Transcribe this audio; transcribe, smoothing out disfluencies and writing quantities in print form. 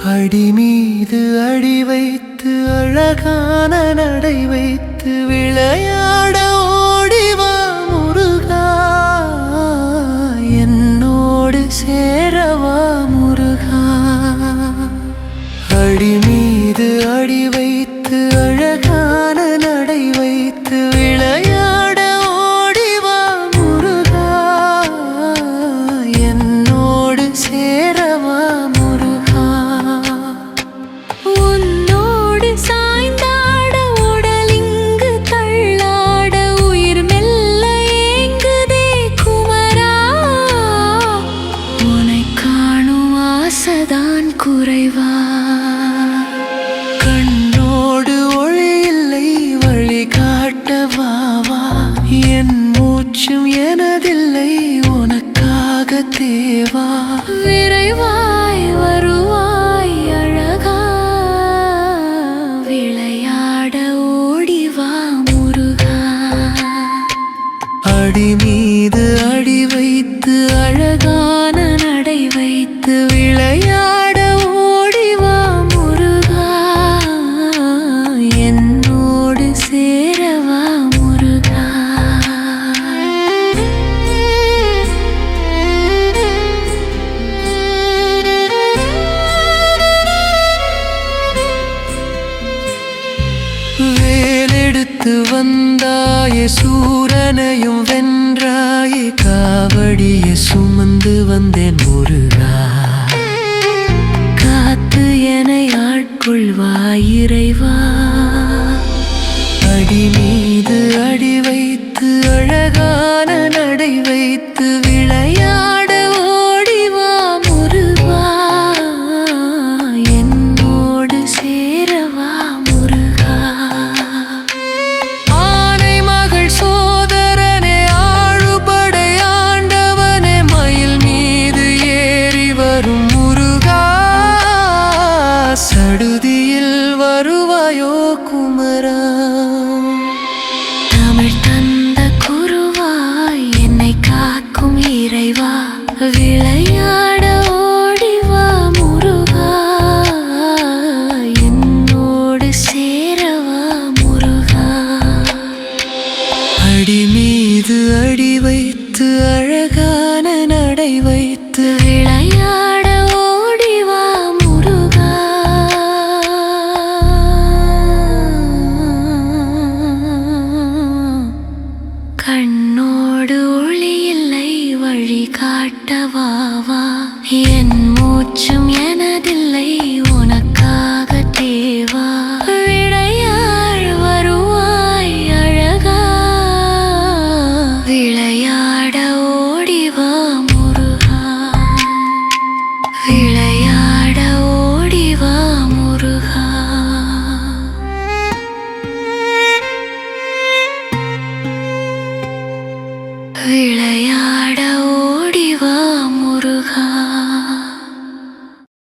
அடி மீது அடி வைத்து அழகான நடை வைத்து விளையாட ஓடிவா முருகா, என்னோடு சேரவா முருகா. அடி மீது அடி வைத்து அழகான நடை வைத்து விளையாட ஓடிவா முருகா, என்னோடு சேரவா முருகா. உன்னோடு சாய்ந்தாட உடலிங்கு தள்ளாட உயிர் மெல்ல ஏங்குதே குமரா, உனை காணும் ஆசைதான் குறைவா. கண்ணோடு ஒளி இல்லை வழி காட்டவாவா, என் மூச்சும் எனதில்லை உனக்காக தேவா. விரைவாய் வருவாய் அழகா, விளையாட ஓடிவா முருகா. அடி மீது அடி வைத்து அழகான நடை வைத்து விளையாட ஓடிவா முருகா, என்னோடு சேரவா முருகா. வேலெடுத்து வந்தாயே சூரனையும் வென்றாயே, காவடியை சுமந்து வந்தேன் முருகா. காத்து என்னை ஆட்கொள்வாய் இறைவா. அடி மீது அடி வைத்து அழகான நடை வைத்து விளையாட ஓடிவா முருகா, என்னோடு சேரவா முருகா. ஆனை மகள் சோதரனே ஆழுபடை ஆண்டவனே, மயில் மீது ஏறி வரும் முருகா, சடுதியில் வருவாயோ குமரா. தமிழ் தந்த குருவாய் என்னை காக்கும் இறைவா, விளையாட ஓடிவா முருகா, என்னோடு சேரவா முருகா. அடி மீது அடி வைத்து அழகான நடை வைத்து விளையாட ஓடிவா முருகா. கண்ணோடு ஒளி இல்லை வழி காட்டவாவா, என் மூச்சும் எனதில்லை உனக்காக தேவா. விளையாட வருவாய் அழகா, விளையாட ஓடிவா முருகா, விளையாட ஓடிவா முருகா. விளையாட